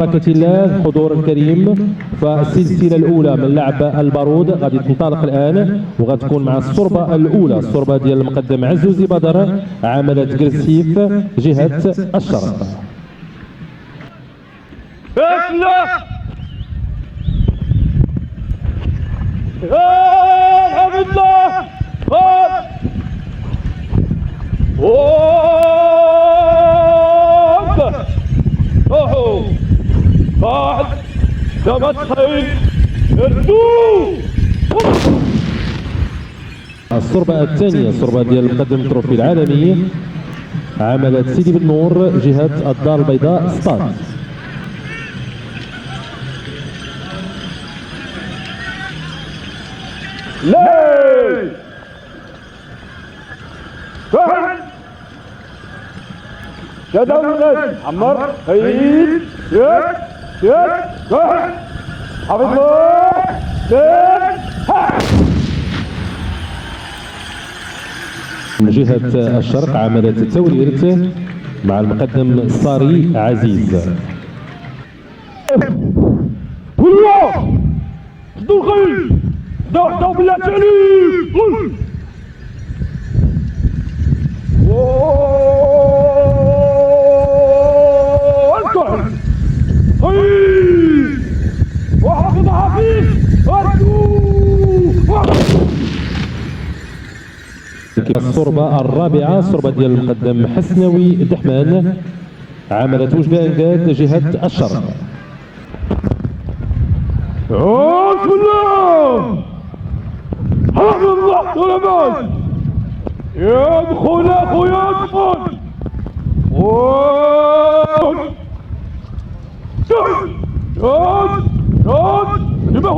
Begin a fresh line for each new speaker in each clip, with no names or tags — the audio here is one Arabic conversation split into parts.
بركة الله الحضور الكريم. فالسلسلة الأولى من لعب البارود غادي تنطلق الآن وغتكون مع الصربة الأولى، الصربة ديال المقدم عزوزي بدر عملة كرسيف جهة الشرق.
بسم الله الحمد لله واحد ثبت خيل
الصربة الثانية الصربة ديال المقدم التروفي العالمي عملة سيدي بن نور جهة الدار البيضاء ستاد.
ليه فهد شدنا عمر خيل يد فهد حفظ الله
من جهة الشرق عملة التوريرت مع المقدم الصاري عزيز.
والله خذوا الخيل دعوا بالله تعليم قل والكحل خيل وحفظ حفيظ
الصربة الرابعة الصربة ديال المقدم حسنوي الدحمان عملت وجبة انقاد جهة الشرق.
بسم الله حفظ الله طلبات يدخل اخويا يدخل يبقى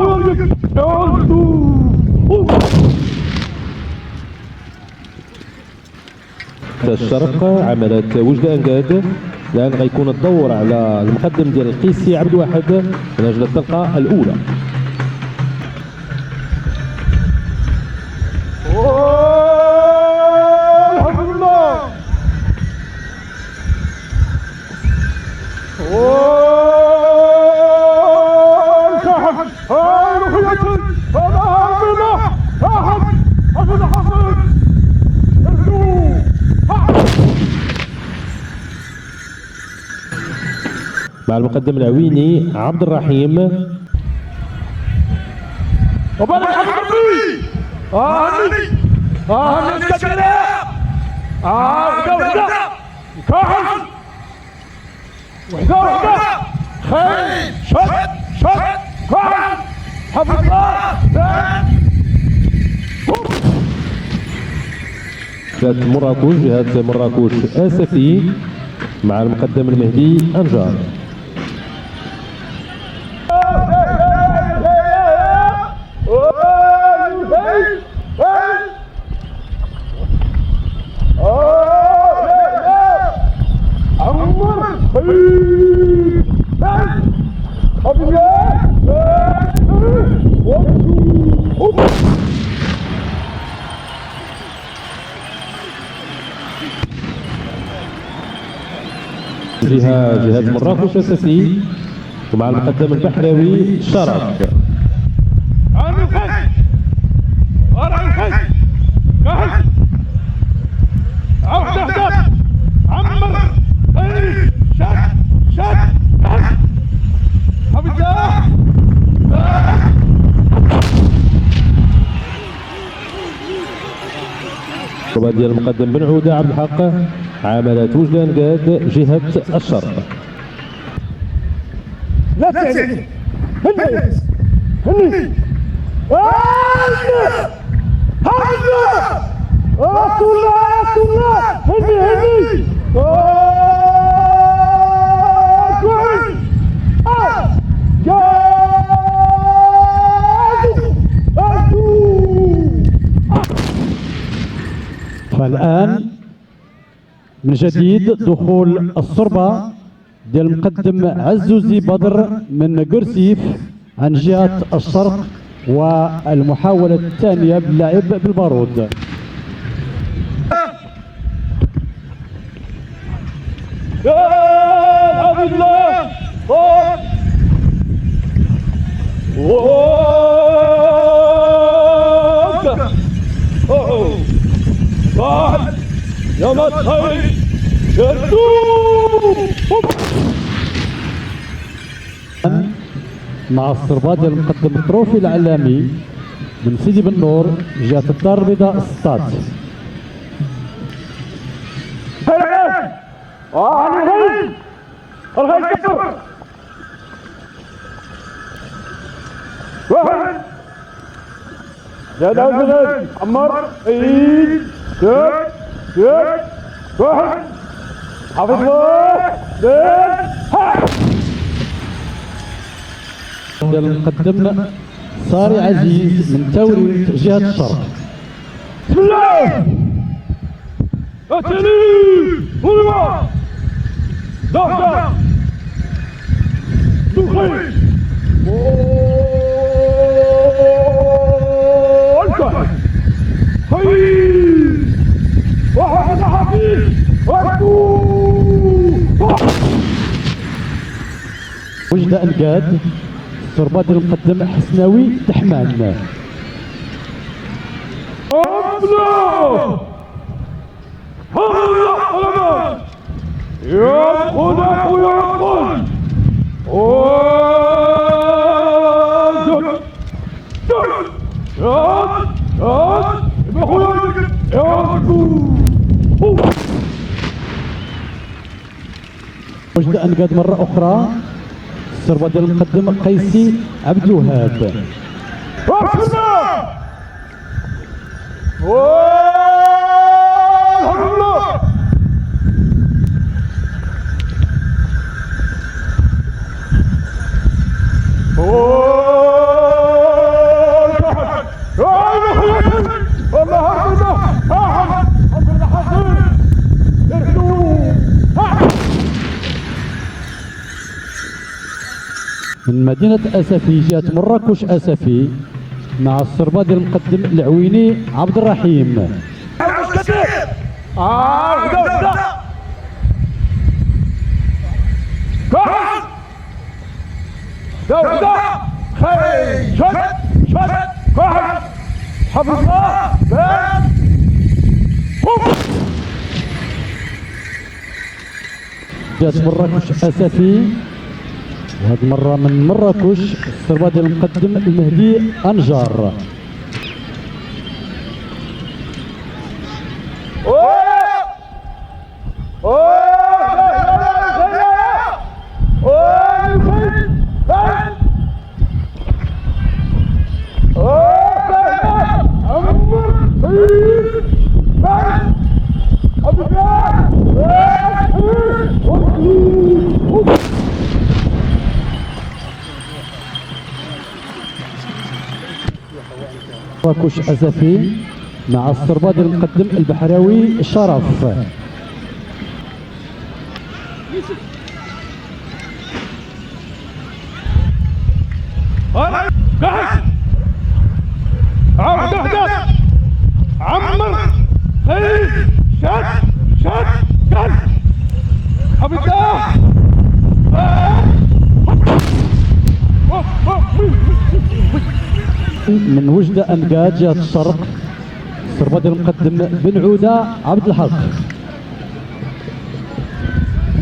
الشرق عملت وجدة انقاد. الان غيكون الدور على المقدم ديال القيسي عبد الواحد من اجل الطلقة الاولى.
الحمد لله
مع المقدم العويني عبد الرحيم.
وبارك حبيبي هني السكنة وحدة كحل وحدة خيل شد كحل حفظ الله
جهة مراكش جهة مراكش اسفي مع المقدم المهدي انجار. جهة مراكش اسفي ومع المقدم البحراوي شرف.
عن الخيل ورا الخيل كهل عود اهداف عمر خيل شد حفظ الله
الصربة ديال المقدم بن عودة عبد الحق عملت وجدة انقاد جهة الشرق.
لا تعلم هني حفظ رسول الله هني
فالآن من جديد دخول الصربة ديال المقدم عزوزي بدر من قرسيف عن جهة الشرق والمحاولة الثانية باللعب بالبارود.
يا عبد الله واحد يا مطهي
مع الصربات ديال المقدم التروفي العالمي من سيدي بن نور جهة الدار البيضاء السطات.
الغيث كسر واحد زاد زاد عمر عيد زاد زاد واحد حافظ الله زاد
ديال المقدم صاري عزيز من توريد جهة الشرق.
بسم الله اتلي ولما دخل دخل والكحل هي واحد حفيظ
وجد انقاد الصربات ديال المقدم حسناوي تحمان.
الله الله يا خدا ويا
وجد انقاد مرة أخرى الصربة ديال المقدم قيسي عبد الوهاب. من مدينة أسفي جهة مراكش أسفي مع الصربة ديال المقدم العويني عبد الرحيم. جهة مراكش أسفي وهذه المرة من مراكش الصربة ديال المقدم المهدي أنجار. مراكش أسفي مع الصربة ديال المقدم البحراوي شرف.
عمر خير شد شد شد حبيبي
من وجدة أنقاد جهة الشرق الصربة ديال المقدم بن عودة عبد الحق.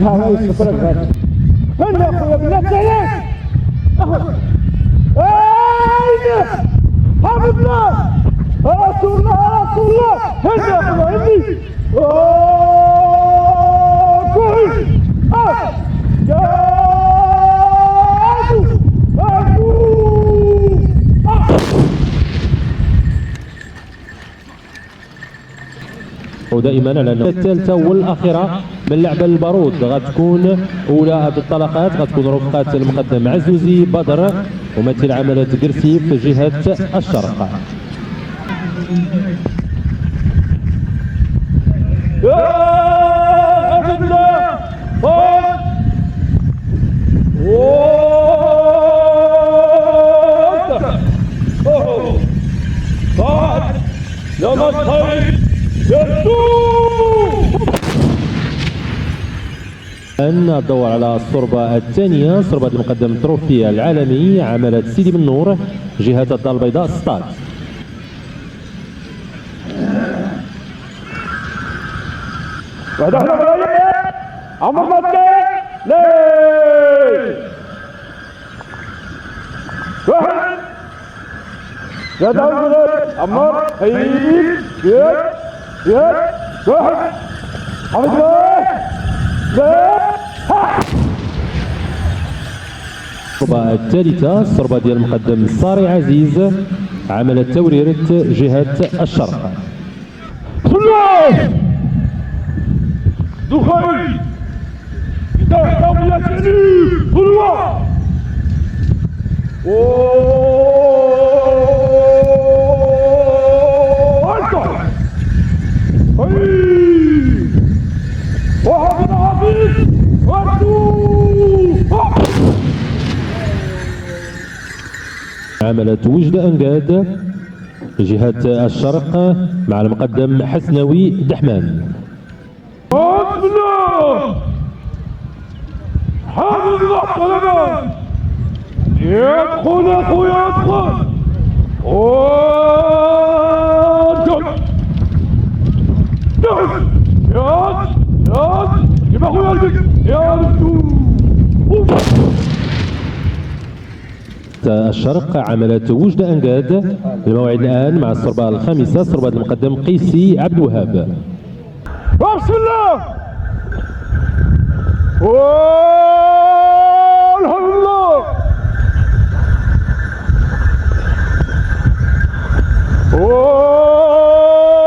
هلا اخويا بلاد عليك حبيب الله رسول الله رسول الله هلا اخويا عندي كويس
ودائما على الثالثة والأخيرة من لعبة البارود غتكون أولى بالطلقات غتكون رفقات المقدم عزوزي بدر ممثل عملة قرسيف جهة الشرق. الدور على الصربة الثانية، صربة المقدم تروفي العالمي عمالة سيدي بن نور جهة الدار البيضاء ستاد.
عمر مكي ليه واحد يا داود عمر هيجي يد واحد حمد الله
الصربة الثالثة الصربة ديال المقدم صاري عزيز عمل توريرة جهة الشرق.
بسم الله دخل تحت يسني الله
عملت وجد أنقاد جهة الشرق مع المقدم حسنوي دحمان.
بسم الله حافظ الطلبات يدخل اخويا يدخل وارجل ياد جيب اخويا البك يا
الشرق عملت وجد أنقاد. الموعد الآن مع الصربة الخامسة صربة المقدم قيسي عبد الوهاب.
بسم الله الحمد لله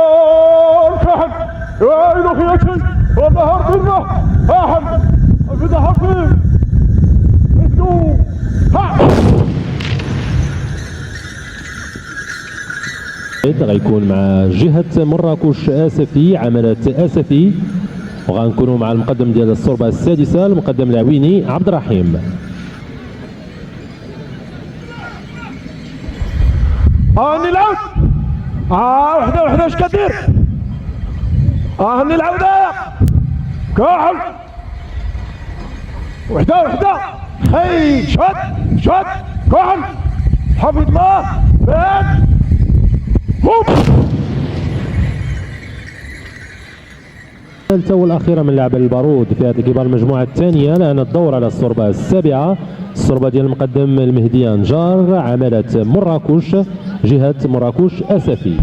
والفحم يا إلهي والنهار بالله أحد في ضحكي اسمه
غيكون مع جهة مراكش آسفي عملة آسفي، وغنكونوا مع المقدم ديال الصربة السادسة المقدم العويني عبد الرحيم.
هاني العود وحده اش كدير هاني العودة كاحل وحده خي شد كاحل حفظ الله بان هوب.
الثالثة والأخيرة من لعب البارود في هذه الكبار المجموعة الثانية. الآن الدور على الصربة السابعة الصربة ديال المقدم المهدي نجار عمالة مراكش جهة مراكش أسفي.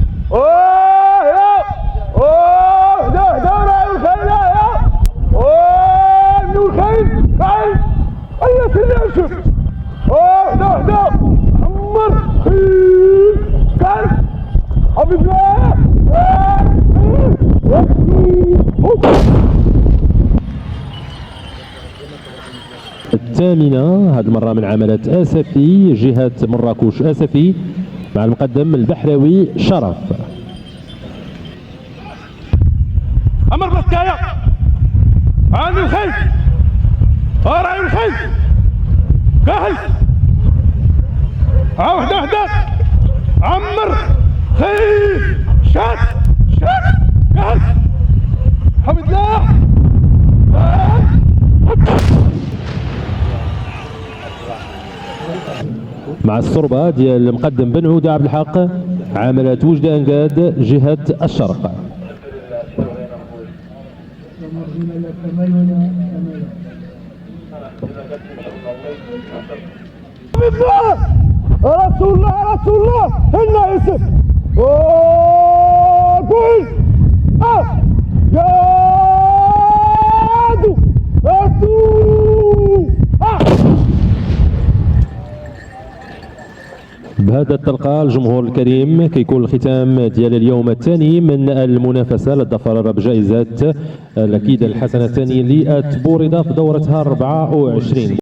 الثامنة هذه المرة من عملة آسفي جهة مراكش آسفي مع المقدم البحراوي شرف.
أمر بسكايا عن الخيل راعي الخيل كاهل وحده عمر خيل شاد كاهل حمد الله
مع الصربة ديال المقدم بن عودة عبد الحق عملة وجد أنقاد جهة الشرق.
رسول الله هنا يوسف كويس جادو
بهذا التلقاء الجمهور الكريم كيكون الختام ديال اليوم الثاني من المنافسة للظفر بجائزة الأكيد الحسنة الثانية لأتبوريدا في دورتها 24.